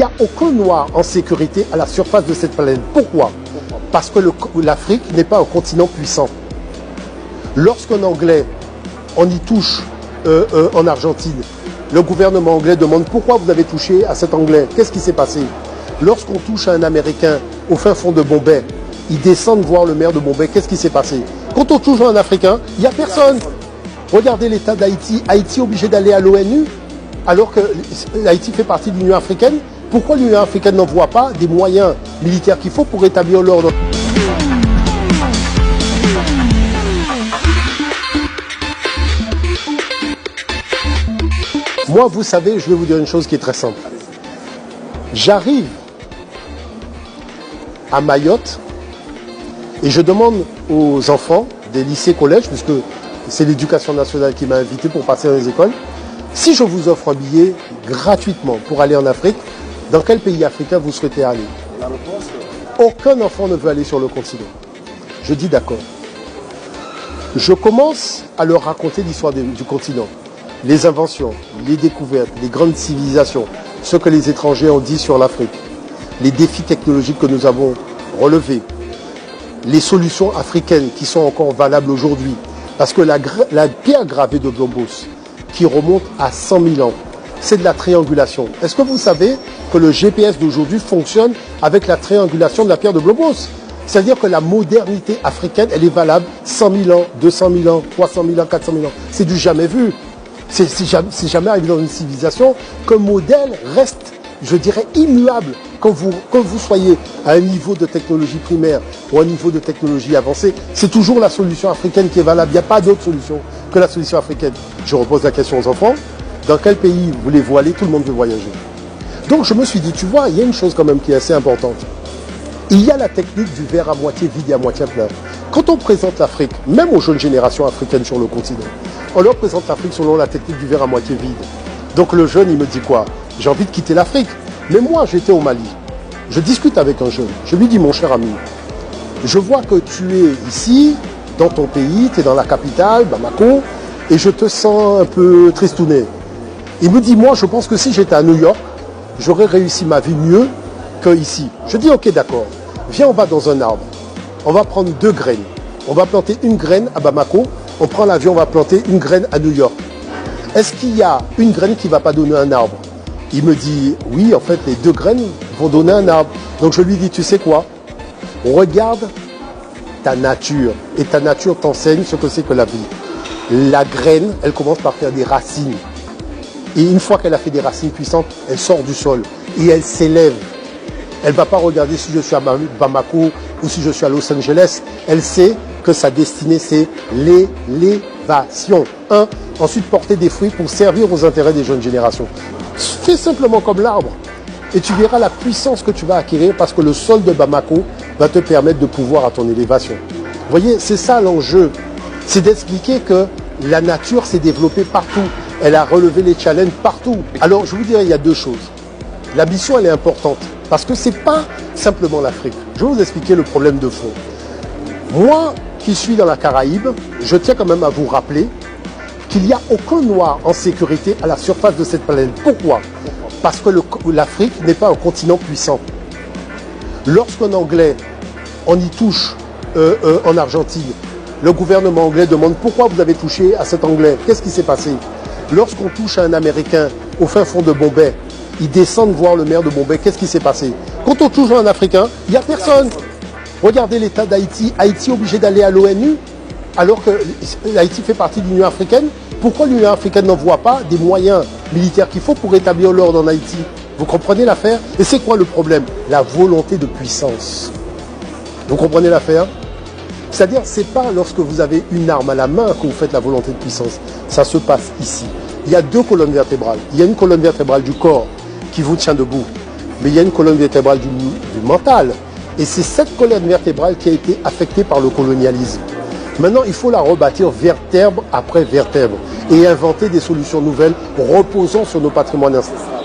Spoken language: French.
Il n'y a aucun noir en sécurité à la surface de cette planète. Pourquoi? Parce que l'Afrique n'est pas un continent puissant. Lorsqu'un Anglais, on y touche en Argentine, le gouvernement anglais demande pourquoi vous avez touché à cet Anglais. Qu'est-ce qui s'est passé? Lorsqu'on touche à un Américain au fin fond de Bombay, ils descendent voir le maire de Bombay. Qu'est-ce qui s'est passé? Quand on touche à un Africain, il n'y a personne. Regardez l'état d'Haïti. Haïti est obligé d'aller à l'ONU alors que l'Haïti fait partie de l'Union africaine. Pourquoi l'Union africaine n'envoie pas des moyens militaires qu'il faut pour rétablir l'ordre? Moi, vous savez, je vais vous dire une chose qui est très simple. J'arrive à Mayotte et je demande aux enfants des lycées, collèges, puisque c'est l'éducation nationale qui m'a invité pour passer dans les écoles, si je vous offre un billet gratuitement pour aller en Afrique, dans quel pays africain vous souhaitez aller? Aucun enfant ne veut aller sur le continent. Je dis d'accord. Je commence à leur raconter l'histoire du continent. Les inventions, les découvertes, les grandes civilisations, ce que les étrangers ont dit sur l'Afrique, les défis technologiques que nous avons relevés, les solutions africaines qui sont encore valables aujourd'hui. Parce que la pierre gravée de Blombos, qui remonte à 100 000 ans, c'est de la triangulation. Est-ce que vous savez que le GPS d'aujourd'hui fonctionne avec la triangulation de la pierre de Blombos? C'est-à-dire que la modernité africaine, elle est valable 100 000 ans, 200 000 ans, 300 000 ans, 400 000 ans. C'est du jamais vu. C'est jamais arrivé dans une civilisation qu'un modèle reste, je dirais, immuable quand vous soyez à un niveau de technologie primaire ou à un niveau de technologie avancée. C'est toujours la solution africaine qui est valable. Il n'y a pas d'autre solution que la solution africaine. Je repose la question aux enfants. Dans quel pays voulez-vous aller? Tout le monde veut voyager. Donc je me suis dit, tu vois, il y a une chose quand même qui est assez importante. Il y a la technique du verre à moitié vide et à moitié plein. Quand on présente l'Afrique, même aux jeunes générations africaines sur le continent, on leur présente l'Afrique selon la technique du verre à moitié vide. Donc le jeune, il me dit quoi? J'ai envie de quitter l'Afrique. Mais moi, j'étais au Mali. Je discute avec un jeune. Je lui dis, mon cher ami, je vois que tu es ici, dans ton pays, tu es dans la capitale, Bamako, et je te sens un peu tristouné. Il me dit, moi, je pense que si j'étais à New York, j'aurais réussi ma vie mieux qu'ici. Je dis, ok, d'accord. Viens, on va dans un arbre. On va prendre 2 graines. On va planter une graine à Bamako. On prend l'avion, on va planter une graine à New York. Est-ce qu'il y a une graine qui ne va pas donner un arbre? Il me dit, oui, en fait, les 2 graines vont donner un arbre. Donc je lui dis, tu sais quoi? Regarde ta nature. Et ta nature t'enseigne ce que c'est que la vie. La graine, elle commence par faire des racines. Et une fois qu'elle a fait des racines puissantes, elle sort du sol. Et elle s'élève. Elle ne va pas regarder si je suis à Bamako ou si je suis à Los Angeles. Elle sait que sa destinée, c'est l'élévation. Ensuite, porter des fruits pour servir aux intérêts des jeunes générations. Fais simplement comme l'arbre. Et tu verras la puissance que tu vas acquérir parce que le sol de Bamako va te permettre de pouvoir à ton élévation. Vous voyez, c'est ça l'enjeu. C'est d'expliquer que la nature s'est développée partout. Elle a relevé les challenges partout. Alors, je vous dirais, il y a 2 choses. La mission, elle est importante parce que ce n'est pas simplement l'Afrique. Je vais vous expliquer le problème de fond. Moi, qui suis dans la Caraïbe, je tiens quand même à vous rappeler qu'il n'y a aucun noir en sécurité à la surface de cette planète. Pourquoi? Parce que l'Afrique n'est pas un continent puissant. Lorsqu'un Anglais, on y touche en Argentine, le gouvernement anglais demande pourquoi vous avez touché à cet Anglais. Qu'est-ce qui s'est passé? Lorsqu'on touche à un Américain au fin fond de Bombay, ils descendent voir le maire de Bombay. Qu'est-ce qui s'est passé? Quand on touche à un Africain, il n'y a personne. Regardez l'état d'Haïti. Haïti est obligé d'aller à l'ONU alors que l'Haïti fait partie de l'Union africaine. Pourquoi l'Union africaine n'envoie pas des moyens militaires qu'il faut pour rétablir l'ordre en Haïti? Vous comprenez l'affaire? Et c'est quoi le problème? La volonté de puissance. Vous comprenez l'affaire? C'est-à-dire, ce n'est pas lorsque vous avez une arme à la main que vous faites la volonté de puissance. Ça se passe ici. Il y a 2 colonnes vertébrales. Il y a une colonne vertébrale du corps qui vous tient debout. Mais il y a une colonne vertébrale du mental. Et c'est cette colonne vertébrale qui a été affectée par le colonialisme. Maintenant, il faut la rebâtir vertèbre après vertèbre et inventer des solutions nouvelles reposant sur nos patrimoines ancestraux.